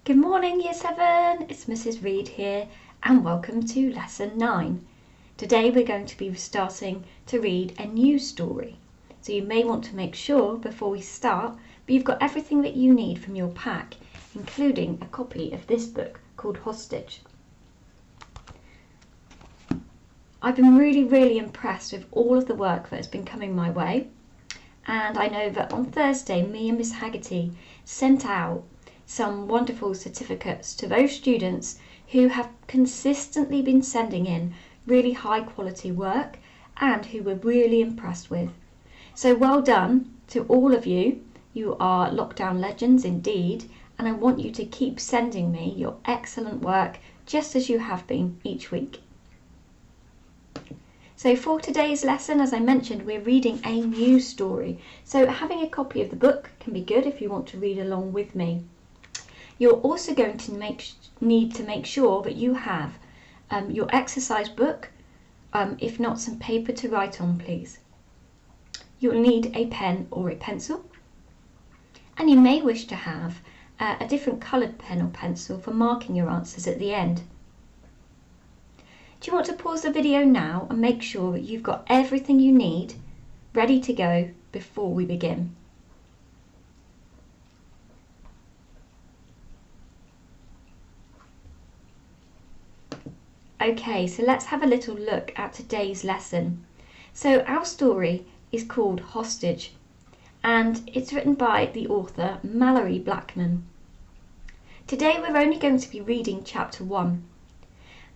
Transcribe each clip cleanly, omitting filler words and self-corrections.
Good morning, Year 7, it's Mrs. Reed here and welcome to Lesson 9. Today we're going to be starting to read a new story. So you may want to make sure before we start that you've got everything that you need from your pack, including a copy of this book called Hostage. I've been really impressed with all of the work that has been coming my way, and I know that on Thursday me and Miss Haggerty sent out some wonderful certificates to those students who have consistently been sending in really high quality work and who we're really impressed with. So well done to all of you. You are lockdown legends indeed, and I want you to keep sending me your excellent work just as you have been each week. So for today's lesson, as I mentioned, we're reading a new story. So having a copy of the book can be good if you want to read along with me. You're also going to need to make sure that you have your exercise book, if not some paper to write on, please. You'll need a pen or a pencil, and you may wish to have a different coloured pen or pencil for marking your answers at the end. Do you want to pause the video now and make sure that you've got everything you need ready to go before we begin? Okay, so let's have a little look at today's lesson. So our story is called Hostage, and it's written by the author Malorie Blackman. Today we're only going to be reading chapter 1,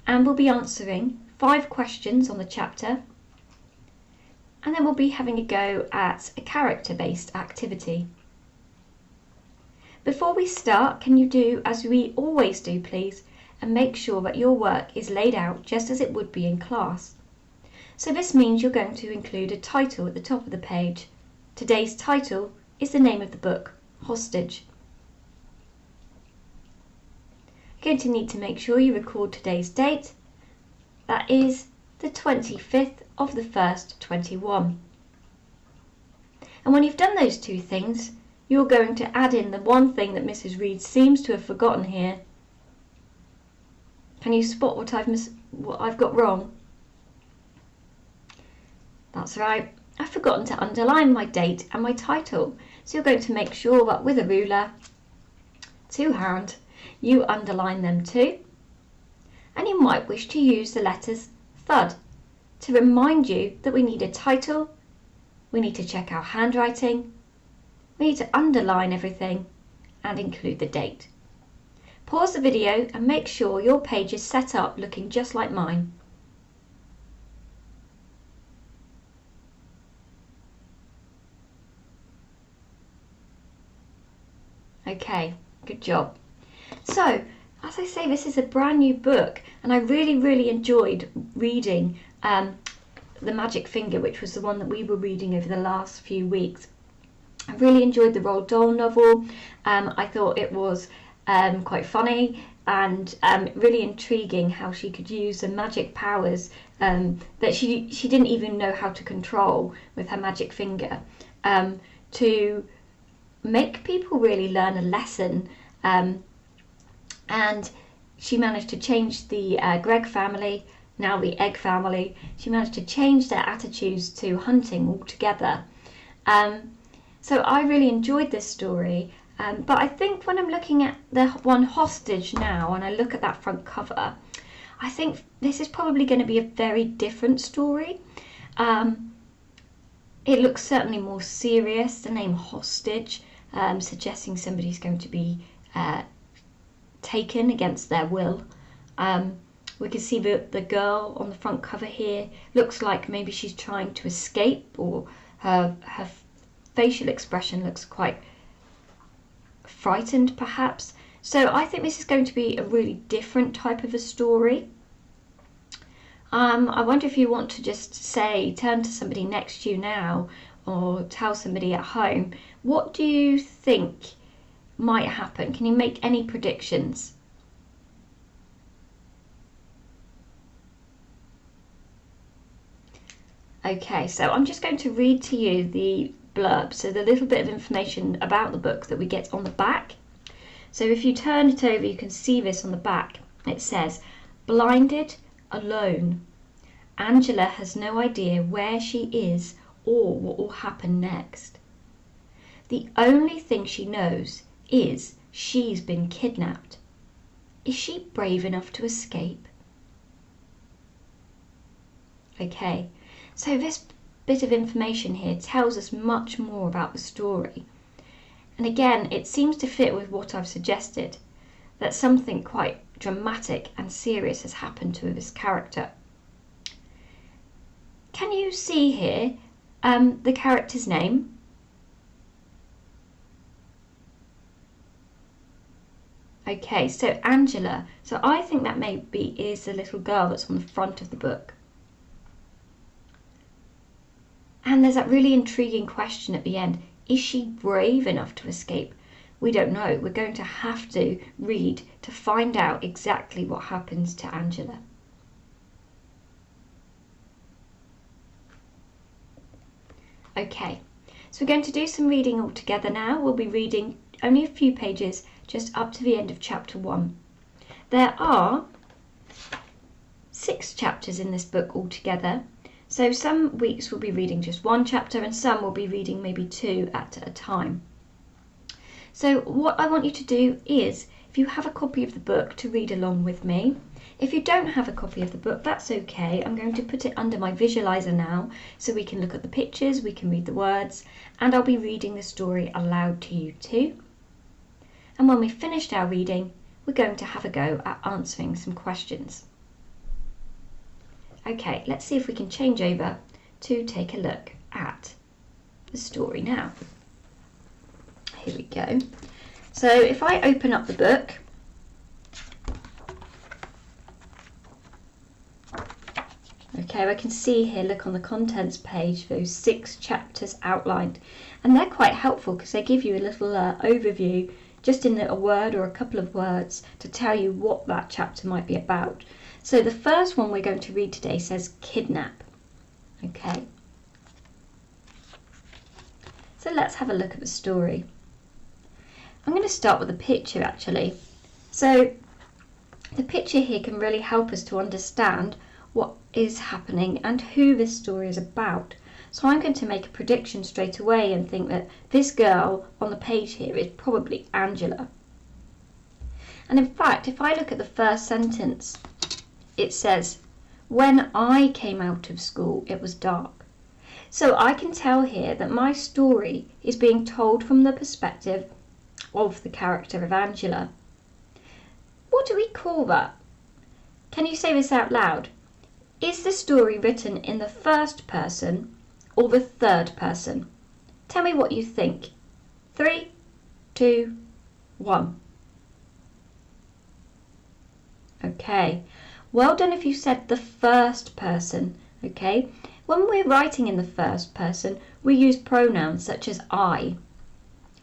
and we'll be answering 5 questions on the chapter, and then we'll be having a go at a character-based activity. Before we start, can you do as we always do, please, and make sure that your work is laid out just as it would be in class. So this means you're going to include a title at the top of the page. Today's title is the name of the book, Hostage. You're going to need to make sure you record today's date. That is the 25th of the 1st, 21. And when you've done those 2 things, you're going to add in the one thing that Mrs. Reed seems to have forgotten here. Can you spot what I've got wrong? That's right, I've forgotten to underline my date and my title. So you're going to make sure that with a ruler, 2 hand, you underline them too. And you might wish to use the letters THUD to remind you that we need a title, we need to check our handwriting, we need to underline everything and include the date. Pause the video and make sure your page is set up looking just like mine. Okay, good job. So, as I say, this is a brand new book, and I really enjoyed reading The Magic Finger, which was the one that we were reading over the last few weeks. I really enjoyed the Roald Dahl novel. I thought it was quite funny and really intriguing how she could use the magic powers that she didn't even know how to control with her magic finger to make people really learn a lesson, and she managed to change the Greg family, now the Egg family. She managed to change their attitudes to hunting altogether. So I really enjoyed this story. But I think when I'm looking at the one Hostage now, and I look at that front cover, I think this is probably going to be a very different story. It looks certainly more serious, the name Hostage, suggesting somebody's going to be taken against their will. We can see the girl on the front cover here looks like maybe she's trying to escape, or her facial expression looks quite frightened perhaps. So I think this is going to be a really different type of a story. I wonder if you want to just turn to somebody next to you now, or tell somebody at home, what do you think might happen? Can you make any predictions? Okay, so I'm just going to read to you the blurb, so the little bit of information about the book that we get on the back. So if you turn it over, you can see this on the back. It says, blinded, alone. Angela has no idea where she is or what will happen next. The only thing she knows is she's been kidnapped. Is she brave enough to escape? Okay, so this bit of information here tells us much more about the story. And again, it seems to fit with what I've suggested, that something quite dramatic and serious has happened to this character. Can you see here the character's name? Okay, so Angela. So I think that maybe is the little girl that's on the front of the book. And there's that really intriguing question at the end. Is she brave enough to escape? We don't know. We're going to have to read to find out exactly what happens to Angela. Okay, so we're going to do some reading all together now. We'll be reading only a few pages, just up to the end of chapter 1. There are 6 chapters in this book altogether. So some weeks we'll be reading just 1 chapter and some will be reading maybe 2 at a time. So what I want you to do is, if you have a copy of the book, to read along with me. If you don't have a copy of the book, that's okay. I'm going to put it under my visualizer now so we can look at the pictures, we can read the words, and I'll be reading the story aloud to you too. And when we've finished our reading, we're going to have a go at answering some questions. Okay, let's see if we can change over to take a look at the story now. Here we go. So if I open up the book, okay, I can see here, look on the contents page, those 6 chapters outlined, and they're quite helpful because they give you a little overview just in a word or a couple of words to tell you what that chapter might be about. So the first one we're going to read today says kidnap. Okay. So let's have a look at the story. I'm going to start with a picture actually. So the picture here can really help us to understand what is happening and who this story is about. So I'm going to make a prediction straight away and think that this girl on the page here is probably Angela. And in fact, if I look at the first sentence, it says, when I came out of school, it was dark. So I can tell here that my story is being told from the perspective of the character of Angela. What do we call that? Can you say this out loud? Is the story written in the first person or the third person? Tell me what you think. 3, 2, 1. Okay. Well done if you said the first person, okay? When we're writing in the first person, we use pronouns such as I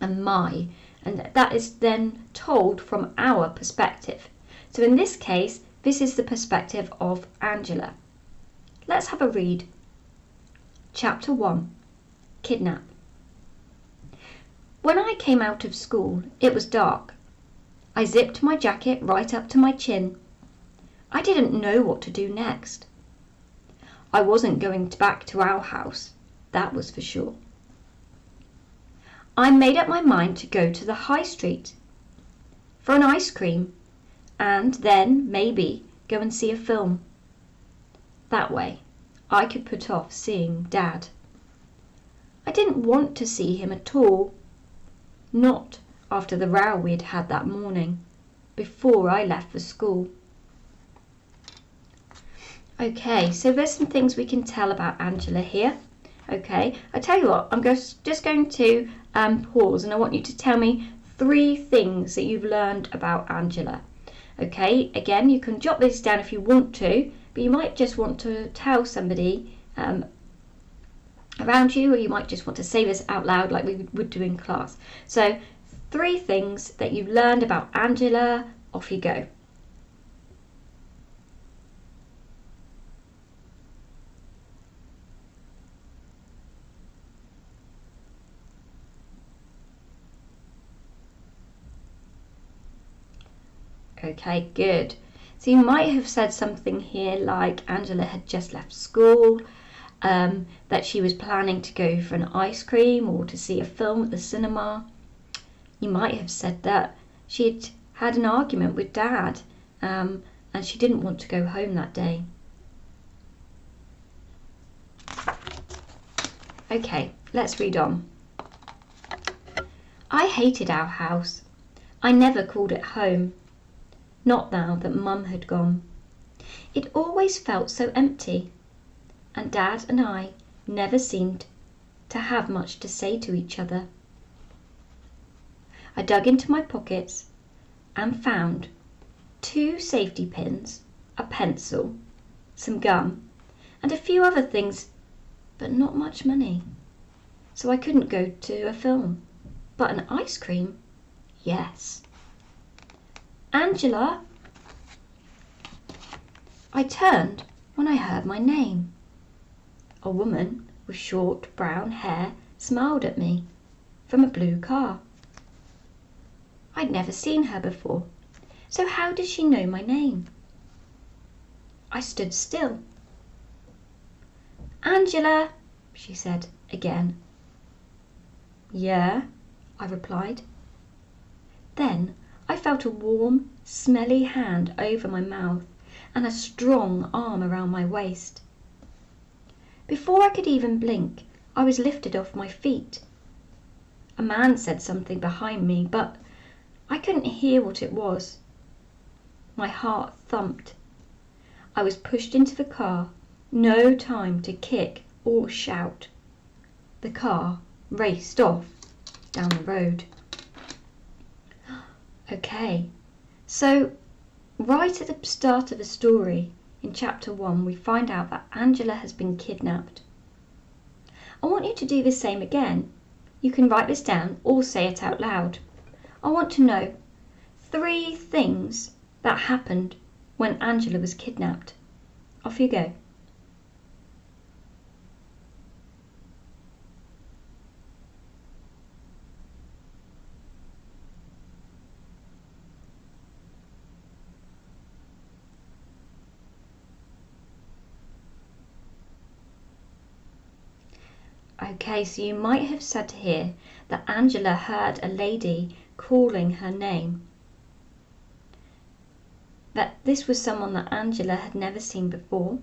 and my, and that is then told from our perspective. So in this case, this is the perspective of Angela. Let's have a read. Chapter 1, Kidnap. When I came out of school, it was dark. I zipped my jacket right up to my chin. I didn't know what to do next. I wasn't going back to our house, that was for sure. I made up my mind to go to the high street for an ice cream and then maybe go and see a film. That way I could put off seeing Dad. I didn't want to see him at all, not after the row we had had that morning before I left for school. Okay, so there's some things we can tell about Angela here. Okay, I tell you what, I'm just going to pause and I want you to tell me 3 things that you've learned about Angela. Okay, again, you can jot this down if you want to, but you might just want to tell somebody around you, or you might just want to say this out loud like we would do in class. So 3 things that you've learned about Angela, off you go. Okay, good. So you might have said something here like Angela had just left school, that she was planning to go for an ice cream or to see a film at the cinema. You might have said that she had had an argument with Dad, and she didn't want to go home that day. Okay, let's read on. I hated our house. I never called it home. Not now that Mum had gone. It always felt so empty, and Dad and I never seemed to have much to say to each other. I dug into my pockets and found 2 safety pins, a pencil, some gum, and a few other things, but not much money. So I couldn't go to a film. But an ice cream? Yes. Angela! I turned when I heard my name. A woman with short brown hair smiled at me from a blue car. I'd never seen her before, so how did she know my name? I stood still. Angela, she said again. Yeah, I replied. Then I felt a warm, smelly hand over my mouth and a strong arm around my waist. Before I could even blink, I was lifted off my feet. A man said something behind me, but I couldn't hear what it was. My heart thumped. I was pushed into the car, no time to kick or shout. The car raced off down the road. Okay, so right at the start of the story, in chapter 1, we find out that Angela has been kidnapped. I want you to do the same again. You can write this down or say it out loud. I want to know 3 things that happened when Angela was kidnapped. Off you go. Okay, so you might have said here that Angela heard a lady calling her name. That this was someone that Angela had never seen before.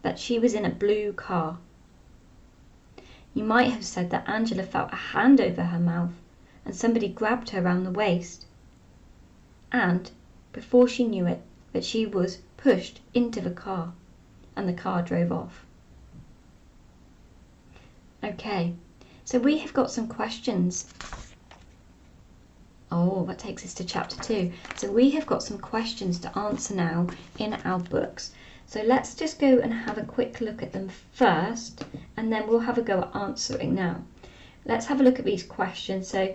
That she was in a blue car. You might have said that Angela felt a hand over her mouth and somebody grabbed her around the waist. And, before she knew it, that she was pushed into the car and the car drove off. Okay, so we have got some questions. Oh, that takes us to chapter 2. So we have got some questions to answer now in our books. So let's just go and have a quick look at them first, and then we'll have a go at answering now. Let's have a look at these questions. So,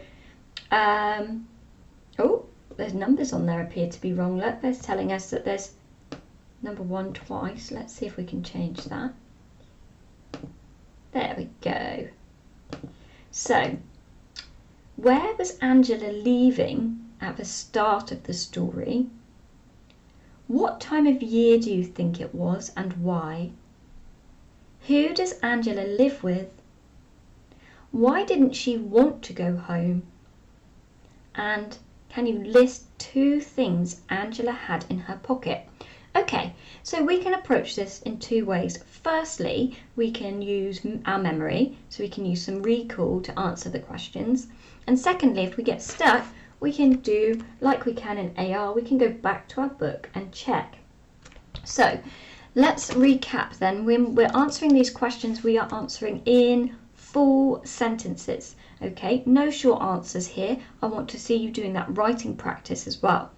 oh, there's numbers on there appear to be wrong. Look, there's telling us that there's number 1 twice. Let's see if we can change that. There we go. So, where was Angela leaving at the start of the story? What time of year do you think it was and why? Who does Angela live with? Why didn't she want to go home? And can you list 2 things Angela had in her pocket? Okay, so we can approach this in 2 ways. Firstly, we can use our memory, so we can use some recall to answer the questions. And secondly, if we get stuck, we can do like we can in AR, we can go back to our book and check. So let's recap then. When we're answering these questions, we are answering in full sentences. Okay, no short answers here. I want to see you doing that writing practice as well.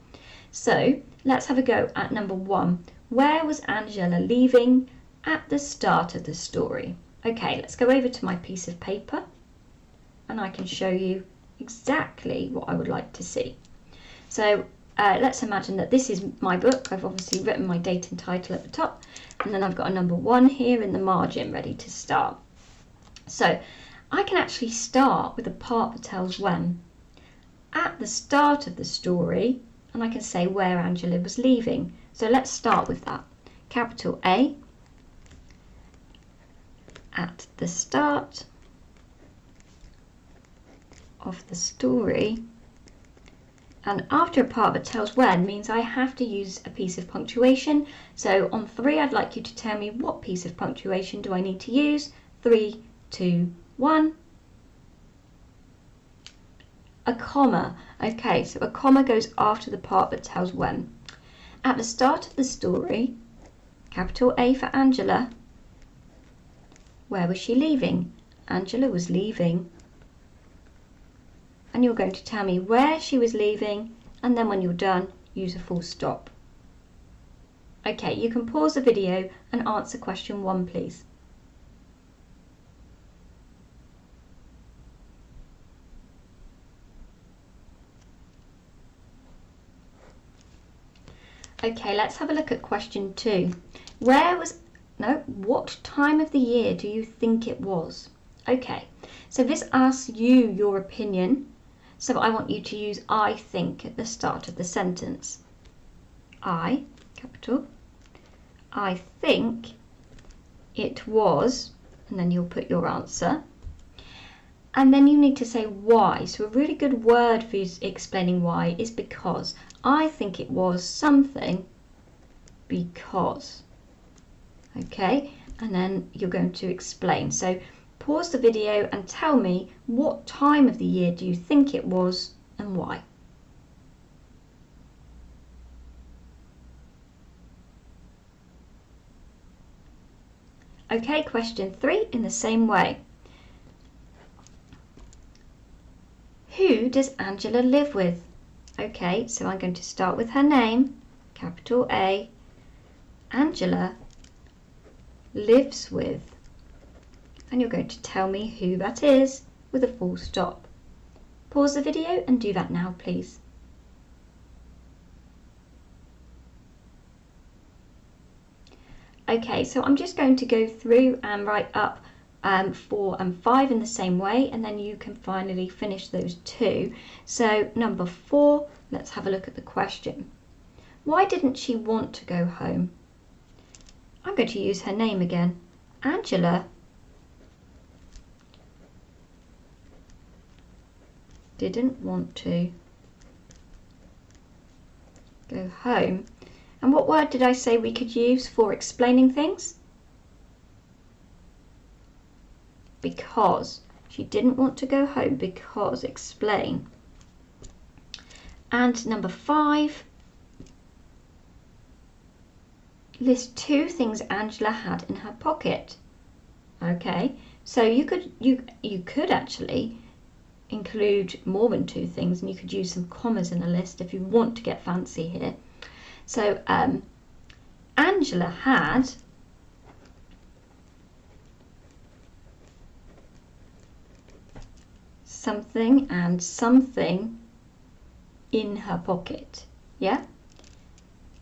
So let's have a go at number 1. Where was Angela leaving at the start of the story? Okay, let's go over to my piece of paper and I can show you exactly what I would like to see. So let's imagine that this is my book. I've obviously written my date and title at the top, and then I've got a number 1 here in the margin ready to start. So I can actually start with the part that tells when. At the start of the story, and I can say where Angela was leaving. So let's start with that. Capital A, at the start of the story, and after a part that tells when means I have to use a piece of punctuation. So on 3, I'd like you to tell me what piece of punctuation do I need to use. 3, 2, 1. A comma. Okay, so a comma goes after the part that tells when. At the start of the story, capital A for Angela, where was she leaving? Angela was leaving. And you're going to tell me where she was leaving, and then when you're done, use a full stop. Okay, you can pause the video and answer question 1, please. Okay, let's have a look at question 2. What time of the year do you think it was? Okay, so this asks you your opinion. So I want you to use I think at the start of the sentence. I, capital, I think it was, and then you'll put your answer. And then you need to say why. So a really good word for explaining why is because. I think it was something because. Okay, and then you're going to explain. So pause the video and tell me what time of the year do you think it was and why. Okay, question 3 in the same way. Who does Angela live with? Okay, so I'm going to start with her name, capital A. Angela lives with, and you're going to tell me who that is with a full stop. Pause the video and do that now, please. Okay, so I'm just going to go through and write up 4 and 5 in the same way, and then you can finally finish those 2. So number 4, let's have a look at the question. Why didn't she want to go home? I'm going to use her name again. Angela didn't want to go home. And what word did I say we could use for explaining things? Because. She didn't want to go home because. Explain. And number 5, list 2 things Angela had in her pocket. Okay, so you could actually include more than 2 things, and you could use some commas in a list if you want to get fancy here. So Angela had something and something in her pocket. Yeah?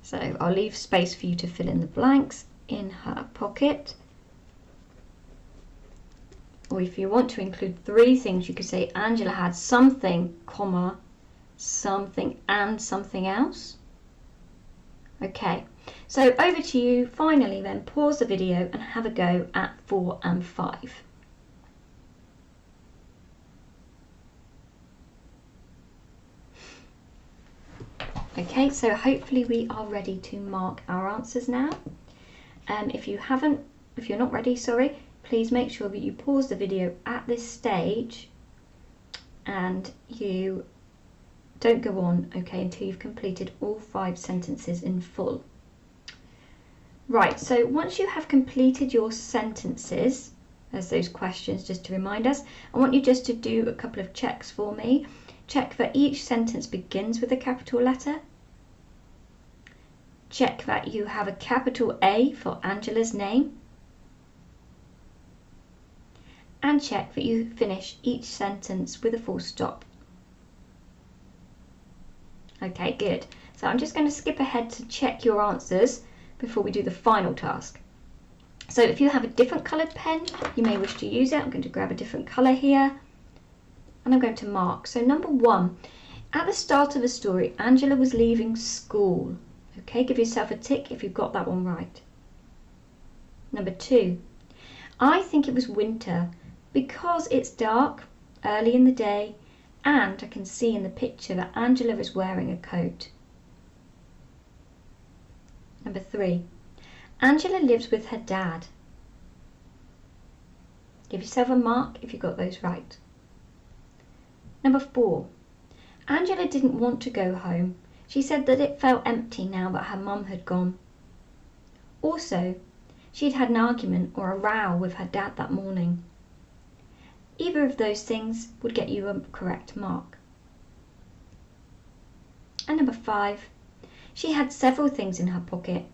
So I'll leave space for you to fill in the blanks. In her pocket. Or if you want to include 3 things, you could say Angela had something, comma, something and something else. Okay, so over to you. Finally then, pause the video and have a go at 4 and 5. Okay, so hopefully we are ready to mark our answers now. If you're not ready, sorry, please make sure that you pause the video at this stage and you don't go on, okay, until you've completed all 5 sentences in full. Right, so once you have completed your sentences, as those questions just to remind us, I want you just to do a couple of checks for me. Check that each sentence begins with a capital letter. Check that you have a capital A for Angela's name. And check that you finish each sentence with a full stop. Okay, good. So I'm just going to skip ahead to check your answers before we do the final task. So if you have a different coloured pen, you may wish to use it. I'm going to grab a different colour here and I'm going to mark. So number 1, At the start of the story, Angela was leaving school. Okay, give yourself a tick if you've got that one right. Number 2, I think it was winter because it's dark, early in the day, and I can see in the picture that Angela is wearing a coat. Number 3, Angela lives with her dad. Give yourself a mark if you got those right. Number 4, Angela didn't want to go home. She said that it felt empty now that her mum had gone. Also, she'd had an argument or a row with her dad that morning. Either of those things would get you a correct mark. And number 5, she had several things in her pocket.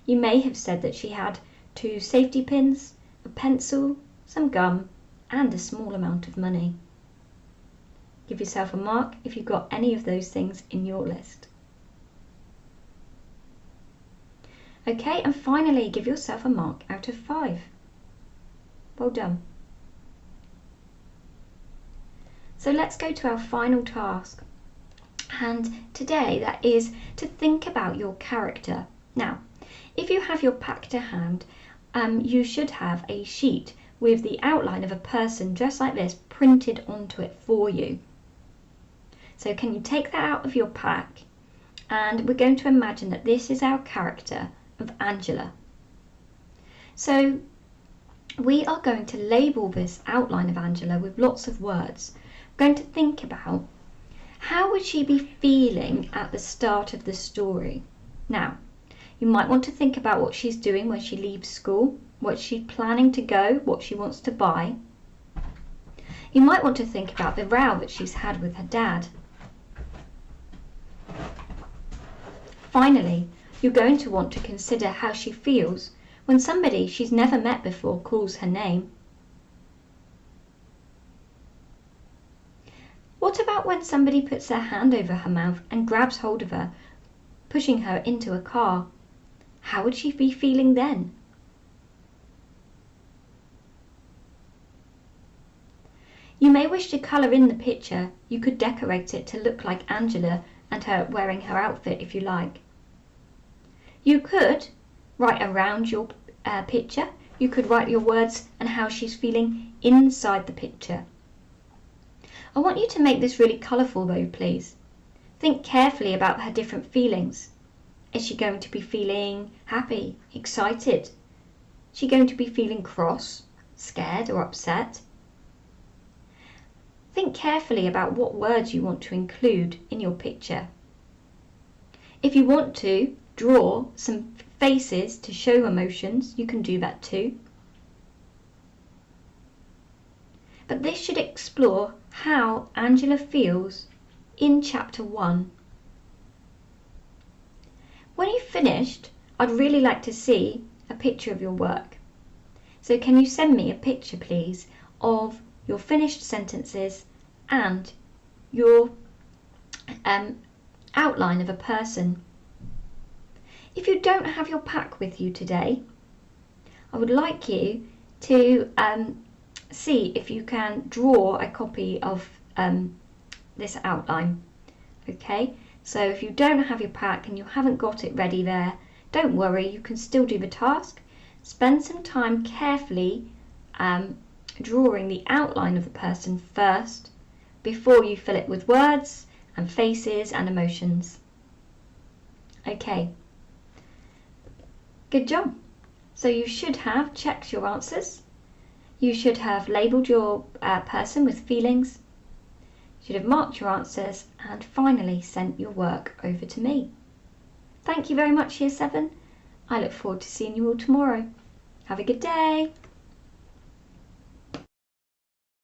You may have said that she had 2 safety pins, a pencil, some gum, and a small amount of money. Give yourself a mark if you've got any of those things in your list. Okay, and finally give yourself a mark out of 5. Well done. So let's go to our final task. And today that is to think about your character. Now, if you have your pack to hand, you should have a sheet with the outline of a person just like this printed onto it for you. So can you take that out of your pack? And we're going to imagine that this is our character of Angela. So we are going to label this outline of Angela with lots of words. We're going to think about how would she be feeling at the start of the story. Now, you might want to think about what she's doing when she leaves school, what she's planning to go, what she wants to buy. You might want to think about the row that she's had with her dad. Finally, you're going to want to consider how she feels when somebody she's never met before calls her name. What about when somebody puts their hand over her mouth and grabs hold of her, pushing her into a car? How would she be feeling then? You may wish to colour in the picture. You could decorate it to look like Angela and her wearing her outfit if you like. You could write around your picture. You could write your words and how she's feeling inside the picture. I want you to make this really colourful though, please. Think carefully about her different feelings. Is she going to be feeling happy, excited? Is she going to be feeling cross, scared or upset? Think carefully about what words you want to include in your picture. If you want to draw some faces to show emotions, you can do that too. But this should explore how Angela feels in chapter 1. When you've finished, I'd really like to see a picture of your work. So can you send me a picture, please, of your finished sentences and your outline of a person. If you don't have your pack with you today, I would like you to see if you can draw a copy of this outline. Okay, so if you don't have your pack and you haven't got it ready there, don't worry, you can still do the task. Spend some time carefully drawing the outline of the person first before you fill it with words and faces and emotions. Okay, good job. So you should have checked your answers. You should have labelled your person with feelings. You should have marked your answers and finally sent your work over to me. Thank you very much, Year 7. I look forward to seeing you all tomorrow. Have a good day.